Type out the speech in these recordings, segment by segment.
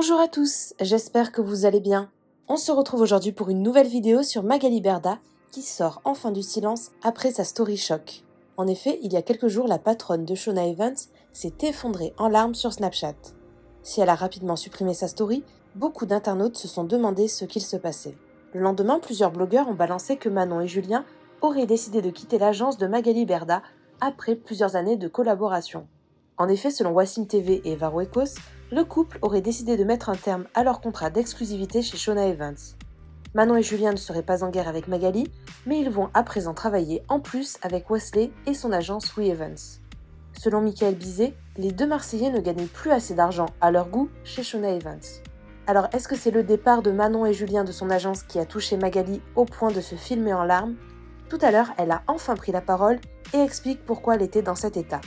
Bonjour à tous, j'espère que vous allez bien. On se retrouve aujourd'hui pour une nouvelle vidéo sur Magali Berda qui sort enfin du silence après sa story choc. En effet, il y a quelques jours, la patronne de Shona Evans s'est effondrée en larmes sur Snapchat. Si elle a rapidement supprimé sa story, beaucoup d'internautes se sont demandé ce qu'il se passait. Le lendemain, plusieurs blogueurs ont balancé que Manon et Julien auraient décidé de quitter l'agence de Magali Berda après plusieurs années de collaboration. En effet, selon Wassim TV et Varoekos, le couple aurait décidé de mettre un terme à leur contrat d'exclusivité chez Shona Evans. Manon et Julien ne seraient pas en guerre avec Magali, mais ils vont à présent travailler en plus avec Wesley et son agence We Evans. Selon Michael Bizet, les deux Marseillais ne gagnaient plus assez d'argent à leur goût chez Shona Evans. Alors est-ce que c'est le départ de Manon et Julien de son agence qui a touché Magali au point de se filmer en larmes? Tout à l'heure, elle a enfin pris la parole et explique pourquoi elle était dans cet état.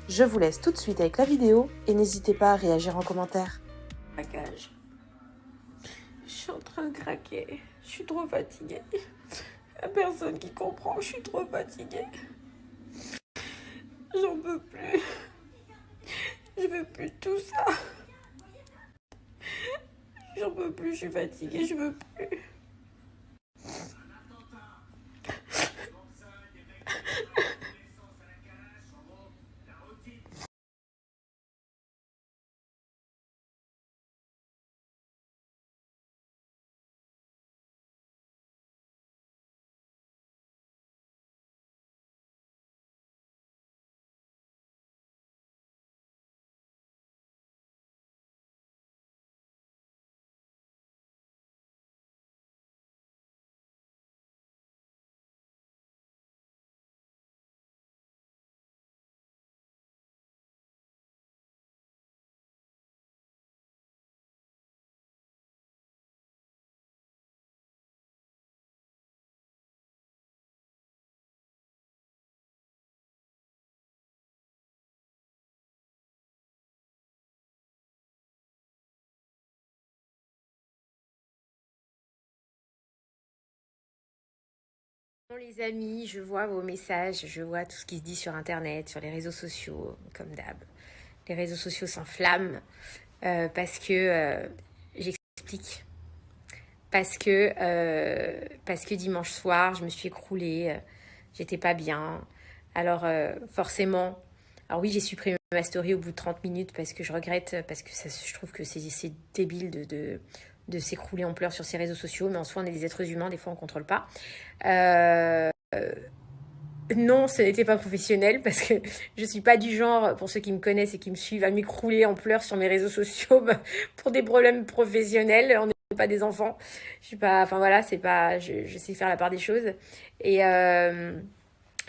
Je vous laisse tout de suite avec la vidéo et n'hésitez pas à réagir en commentaire. Craquage. Je suis en train de craquer. Je suis trop fatiguée. Y'a personne qui comprend. Je suis trop fatiguée. J'en peux plus. Je veux plus de tout ça. J'en peux plus. Je suis fatiguée. Je veux plus. Bon, les amis, je vois vos messages, je vois tout ce qui se dit sur Internet, sur les réseaux sociaux, comme d'hab. Les réseaux sociaux s'enflamment parce que j'explique. Parce que dimanche soir, je me suis écroulée, j'étais pas bien. Alors forcément, alors oui, j'ai supprimé ma story au bout de 30 minutes parce que je regrette, parce que je trouve que c'est débile de s'écrouler en pleurs sur ces réseaux sociaux, mais en soi, on est des êtres humains, des fois on contrôle pas. Non, ce n'était pas professionnel parce que je suis pas du genre, pour ceux qui me connaissent et qui me suivent, à m'écrouler en pleurs sur mes réseaux sociaux pour des problèmes professionnels. On n'est pas des enfants. Je suis pas, enfin voilà, c'est pas, je sais faire la part des choses et, euh,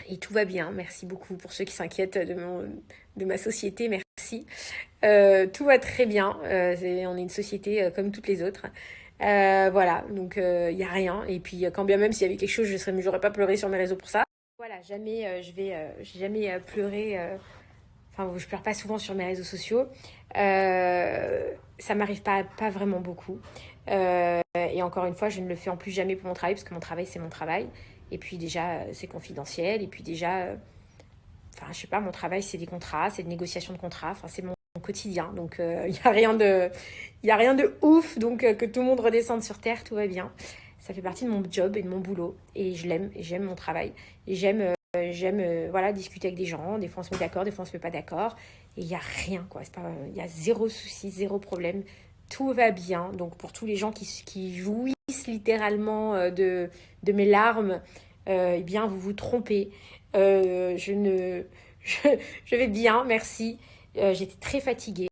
et tout va bien. Merci beaucoup pour ceux qui s'inquiètent de ma société. Merci. Tout va très bien. On est une société comme toutes les autres. Voilà, donc il y a rien. Et puis quand bien même s'il y avait quelque chose, j'aurais pas pleuré sur mes réseaux pour ça. Voilà, jamais j'ai jamais pleuré. Enfin, je pleure pas souvent sur mes réseaux sociaux. Ça m'arrive pas vraiment beaucoup. Et encore une fois, je ne le fais en plus jamais pour mon travail parce que mon travail c'est mon travail. Et puis déjà, c'est confidentiel. Et puis déjà, enfin, je sais pas, mon travail c'est des contrats, c'est des négociations de contrats. Enfin, c'est mon quotidien. Donc, il y a rien de ouf. Donc, que tout le monde redescende sur terre, tout va bien. Ça fait partie de mon job et de mon boulot. Et je l'aime, et j'aime mon travail. Et j'aime voilà, discuter avec des gens. Des fois, on se met d'accord, des fois, on se met pas d'accord. Et il n'y a rien, quoi. Il y a zéro souci, zéro problème. Tout va bien. Donc, pour tous les gens qui jouissent littéralement de mes larmes, eh bien, vous vous trompez. Je ne... Je, je vais bien, merci. J'étais très fatiguée.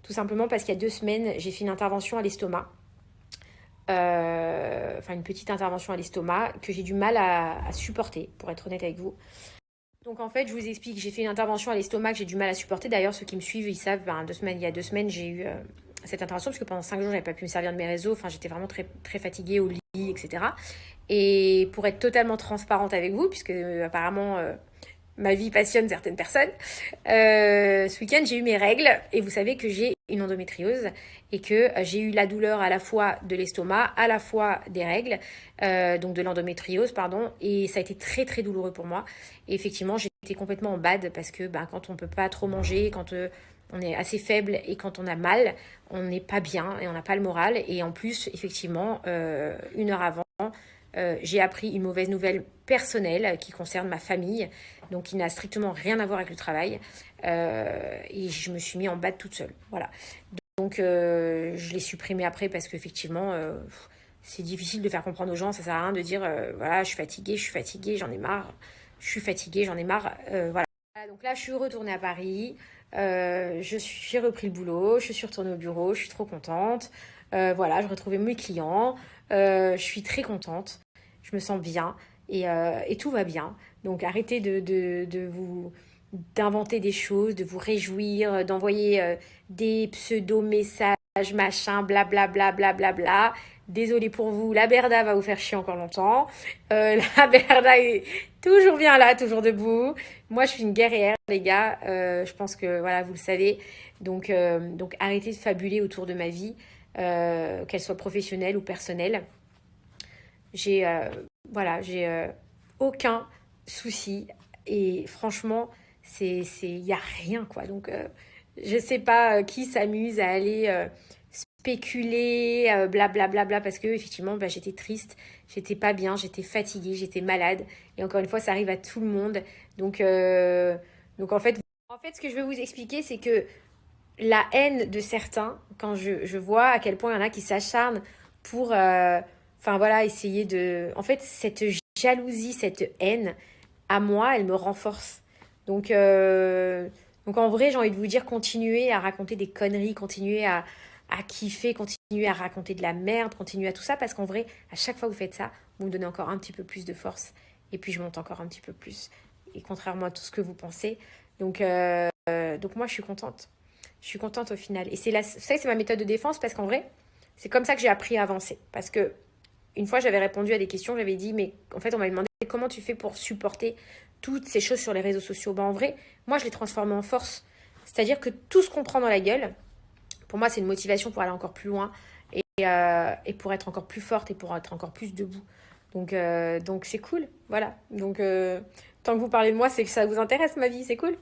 Tout simplement parce qu'il y a 2 semaines, j'ai fait une intervention à l'estomac. Enfin, une petite intervention à l'estomac que j'ai du mal à supporter, pour être honnête avec vous. Donc en fait, je vous explique, j'ai fait une intervention à l'estomac que j'ai du mal à supporter. D'ailleurs, ceux qui me suivent, ils savent, il y a 2 semaines, j'ai eu cette intervention parce que pendant 5 jours, j'avais pas pu me servir de mes réseaux. Enfin, j'étais vraiment très, très fatiguée au lit, etc. Et pour être totalement transparente avec vous, puisque apparemment ma vie passionne certaines personnes, ce week-end, j'ai eu mes règles et vous savez que j'ai une endométriose et que j'ai eu la douleur à la fois de l'estomac, à la fois des règles, donc de l'endométriose, pardon, et ça a été très très douloureux pour moi. Et effectivement, j'étais complètement en bad parce que quand on peut pas trop manger, quand on est assez faible et quand on a mal, on n'est pas bien et on n'a pas le moral. Et en plus, effectivement, 1 heure avant, j'ai appris une mauvaise nouvelle personnelle qui concerne ma famille, donc qui n'a strictement rien à voir avec le travail. Et je me suis mis en bad toute seule. Voilà. Donc, je l'ai supprimé après parce qu'effectivement, c'est difficile de faire comprendre aux gens. Ça sert à rien de dire, voilà, je suis fatiguée, j'en ai marre. Je suis fatiguée, j'en ai marre. Voilà. Donc là, je suis retournée à Paris. J'ai repris le boulot. Je suis retournée au bureau. Je suis trop contente. Voilà, je retrouvais mes clients. Je suis très contente. Je me sens bien et tout va bien. Donc arrêtez de vous d'inventer des choses, de vous réjouir, d'envoyer des pseudo-messages, machin, blablabla, blablabla. Désolée pour vous, la Berda va vous faire chier encore longtemps. La Berda est toujours bien là, toujours debout. Moi, je suis une guerrière, les gars. Je pense que voilà, vous le savez. Donc arrêtez de fabuler autour de ma vie, qu'elle soit professionnelle ou personnelle. J'ai j'ai aucun souci et franchement, il y a rien quoi. Donc je sais pas qui s'amuse à aller spéculer blablabla parce que effectivement bah, j'étais triste, j'étais pas bien, j'étais fatiguée, j'étais malade et encore une fois ça arrive à tout le monde. Donc en fait ce que je veux vous expliquer c'est que la haine de certains, quand je vois à quel point il y en a qui s'acharnent pour, enfin voilà, essayer de... En fait, cette jalousie, cette haine, à moi, elle me renforce. Donc, donc en vrai, j'ai envie de vous dire, continuez à raconter des conneries, continuez à kiffer, continuez à raconter de la merde, continuez à tout ça, parce qu'en vrai, à chaque fois que vous faites ça, vous me donnez encore un petit peu plus de force, et puis je monte encore un petit peu plus, et contrairement à tout ce que vous pensez. Donc moi, je suis contente. Je suis contente au final. Et c'est ma méthode de défense parce qu'en vrai, c'est comme ça que j'ai appris à avancer. Parce que une fois, j'avais répondu à des questions, j'avais dit, mais en fait, on m'avait demandé comment tu fais pour supporter toutes ces choses sur les réseaux sociaux. Ben, en vrai, moi, je les transformé en force. C'est-à-dire que tout ce qu'on prend dans la gueule, pour moi, c'est une motivation pour aller encore plus loin et pour être encore plus forte et pour être encore plus debout. Donc c'est cool. Voilà. Donc, tant que vous parlez de moi, c'est que ça vous intéresse, ma vie. C'est cool.